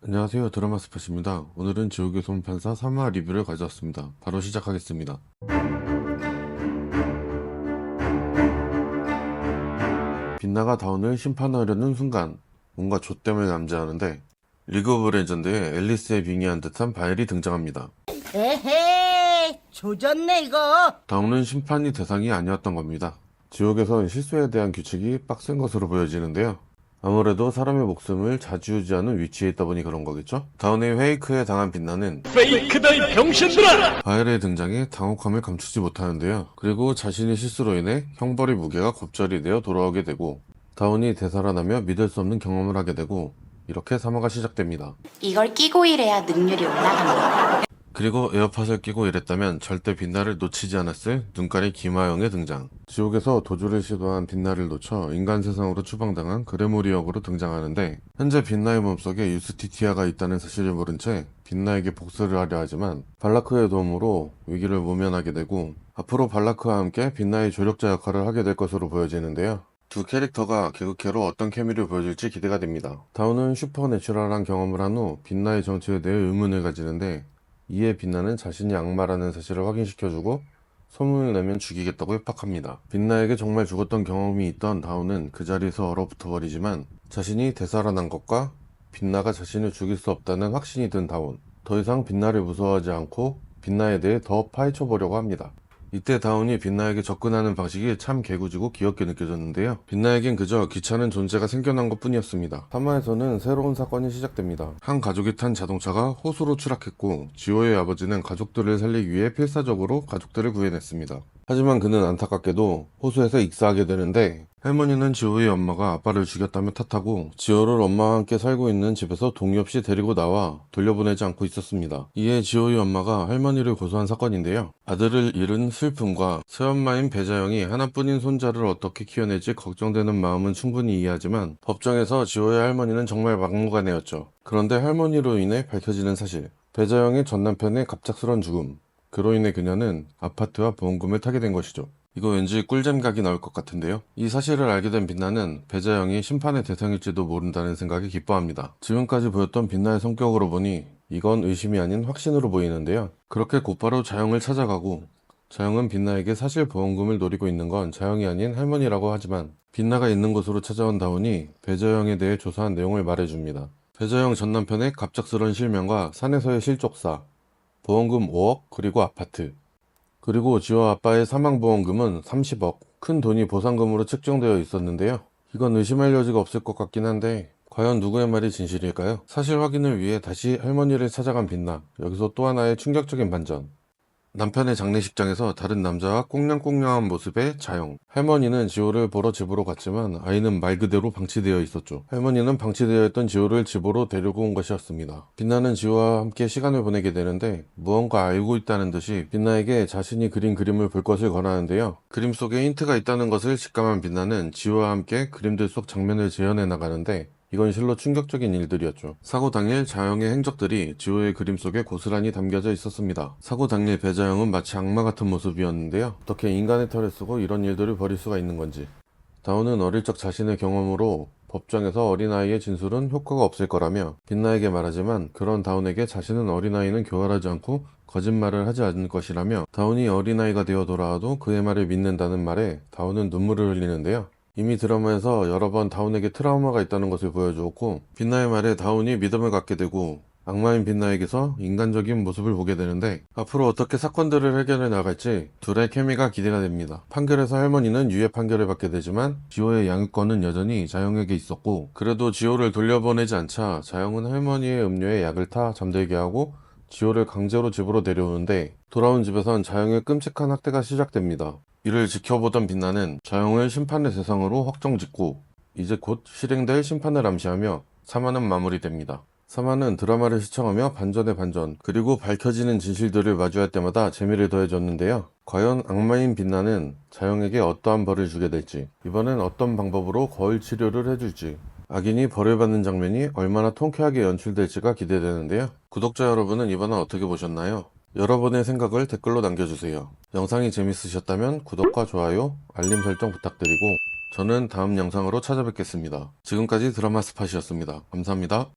안녕하세요, 드라마 스팟입니다. 오늘은 지옥의 손판사 3화 리뷰를 가져왔습니다. 바로 시작하겠습니다. 빛나가 다운을 심판하려는 순간 뭔가 좆됨을 감지하는데 리그 오브 레전드의 앨리스에 빙의한 듯한 바엘이 등장합니다. 에헤이, 조졌네 이거. 다운은 심판이 대상이 아니었던 겁니다. 지옥에선 실수에 대한 규칙이 빡센 것으로 보여지는데요. 아무래도 사람의 목숨을 좌지우지하는 위치에 있다 보니 그런 거겠죠? 다운의 페이크에 당한 빛나는 페이크다 이 병신들아! 바엘의 등장에 당혹함을 감추지 못하는데요. 그리고 자신의 실수로 인해 형벌의 무게가 곱절이 되어 돌아오게 되고 다운이 되살아나며 믿을 수 없는 경험을 하게 되고 이렇게 3화가 시작됩니다. 이걸 끼고 일해야 능률이 올라간다. 그리고 에어팟을 끼고 이랬다면 절대 빛나를 놓치지 않았을 눈가리 김하영의 등장. 지옥에서 도주를 시도한 빛나를 놓쳐 인간 세상으로 추방당한 그레모리 역으로 등장하는데 현재 빛나의 몸속에 유스티티아가 있다는 사실을 모른 채 빛나에게 복수를 하려 하지만 발라크의 도움으로 위기를 모면하게 되고 앞으로 발라크와 함께 빛나의 조력자 역할을 하게 될 것으로 보여지는데요. 두 캐릭터가 개그캐로 어떤 케미를 보여줄지 기대가 됩니다. 다운은 슈퍼내추럴한 경험을 한 후 빛나의 정체에 대해 의문을 가지는데 이에 빛나는 자신이 악마라는 사실을 확인시켜주고 소문을 내면 죽이겠다고 협박합니다. 빛나에게 정말 죽었던 경험이 있던 다운은 그 자리에서 얼어붙어 버리지만 자신이 되살아난 것과 빛나가 자신을 죽일 수 없다는 확신이 든 다운. 더 이상 빛나를 무서워하지 않고 빛나에 대해 더 파헤쳐 보려고 합니다. 이때 다운이 빛나에게 접근하는 방식이 참 개구지고 귀엽게 느껴졌는데요. 빛나에겐 그저 귀찮은 존재가 생겨난 것 뿐이었습니다. 3화에서는 새로운 사건이 시작됩니다. 한 가족이 탄 자동차가 호수로 추락했고 지호의 아버지는 가족들을 살리기 위해 필사적으로 가족들을 구해냈습니다. 하지만 그는 안타깝게도 호수에서 익사하게 되는데 할머니는 지호의 엄마가 아빠를 죽였다며 탓하고 지호를 엄마와 함께 살고 있는 집에서 동의 없이 데리고 나와 돌려보내지 않고 있었습니다. 이에 지호의 엄마가 할머니를 고소한 사건인데요. 아들을 잃은 슬픔과 새엄마인 배자영이 하나뿐인 손자를 어떻게 키워낼지 걱정되는 마음은 충분히 이해하지만 법정에서 지호의 할머니는 정말 막무가내였죠. 그런데 할머니로 인해 밝혀지는 사실, 배자영의 전남편의 갑작스런 죽음, 그로 인해 그녀는 아파트와 보험금을 타게 된 것이죠. 이거 왠지 꿀잼 각이 나올 것 같은데요. 이 사실을 알게 된 빛나는 배자영이 심판의 대상일지도 모른다는 생각에 기뻐합니다. 지금까지 보였던 빛나의 성격으로 보니 이건 의심이 아닌 확신으로 보이는데요. 그렇게 곧바로 자영을 찾아가고 자영은 빛나에게 사실 보험금을 노리고 있는 건 자영이 아닌 할머니라고 하지만 빛나가 있는 곳으로 찾아온 다운이 배자영에 대해 조사한 내용을 말해줍니다. 배자영 전 남편의 갑작스런 실명과 산에서의 실족사, 보험금 5억, 그리고 아파트. 그리고 지호 아빠의 사망보험금은 30억, 큰 돈이 보상금으로 책정되어 있었는데요. 이건 의심할 여지가 없을 것 같긴 한데 과연 누구의 말이 진실일까요? 사실 확인을 위해 다시 할머니를 찾아간 빛나. 여기서 또 하나의 충격적인 반전. 남편의 장례식장에서 다른 남자와 꽁냥꽁냥한 모습의 자영. 할머니는 지호를 보러 집으로 갔지만 아이는 말 그대로 방치되어 있었죠. 할머니는 방치되어 있던 지호를 집으로 데리고 온 것이었습니다. 빛나는 지호와 함께 시간을 보내게 되는데 무언가 알고 있다는 듯이 빛나에게 자신이 그린 그림을 볼 것을 권하는데요. 그림 속에 힌트가 있다는 것을 직감한 빛나는 지호와 함께 그림들 속 장면을 재현해 나가는데 이건 실로 충격적인 일들이었죠. 사고 당일 자영의 행적들이 지호의 그림 속에 고스란히 담겨져 있었습니다. 사고 당일 배자영은 마치 악마 같은 모습이었는데요. 어떻게 인간의 털을 쓰고 이런 일들을 벌일 수가 있는 건지. 다운은 어릴 적 자신의 경험으로 법정에서 어린아이의 진술은 효과가 없을 거라며 빛나에게 말하지만 그런 다운에게 자신은 어린아이는 교활하지 않고 거짓말을 하지 않을 것이라며 다운이 어린아이가 되어 돌아와도 그의 말을 믿는다는 말에 다운은 눈물을 흘리는데요. 이미 드라마에서 여러 번 다운에게 트라우마가 있다는 것을 보여주었고 빛나의 말에 다운이 믿음을 갖게 되고 악마인 빛나에게서 인간적인 모습을 보게 되는데 앞으로 어떻게 사건들을 해결해 나갈지 둘의 케미가 기대가 됩니다. 판결에서 할머니는 유죄 판결을 받게 되지만 지호의 양육권은 여전히 자영에게 있었고 그래도 지호를 돌려보내지 않자 자영은 할머니의 음료에 약을 타 잠들게 하고 지호를 강제로 집으로 데려오는데 돌아온 집에선 자영의 끔찍한 학대가 시작됩니다. 이를 지켜보던 빛나는 자영을 심판의 대상으로 확정짓고 이제 곧 실행될 심판을 암시하며 3화는 마무리됩니다. 3화는 드라마를 시청하며 반전의 반전 그리고 밝혀지는 진실들을 마주할 때마다 재미를 더해줬는데요. 과연 악마인 빛나는 자영에게 어떠한 벌을 주게 될지 이번엔 어떤 방법으로 거울 치료를 해줄지 악인이 벌을 받는 장면이 얼마나 통쾌하게 연출될지가 기대되는데요. 구독자 여러분은 이번화 어떻게 보셨나요? 여러분의 생각을 댓글로 남겨주세요. 영상이 재밌으셨다면 구독과 좋아요, 알림 설정 부탁드리고 저는 다음 영상으로 찾아뵙겠습니다. 지금까지 드라마 스팟이었습니다. 감사합니다.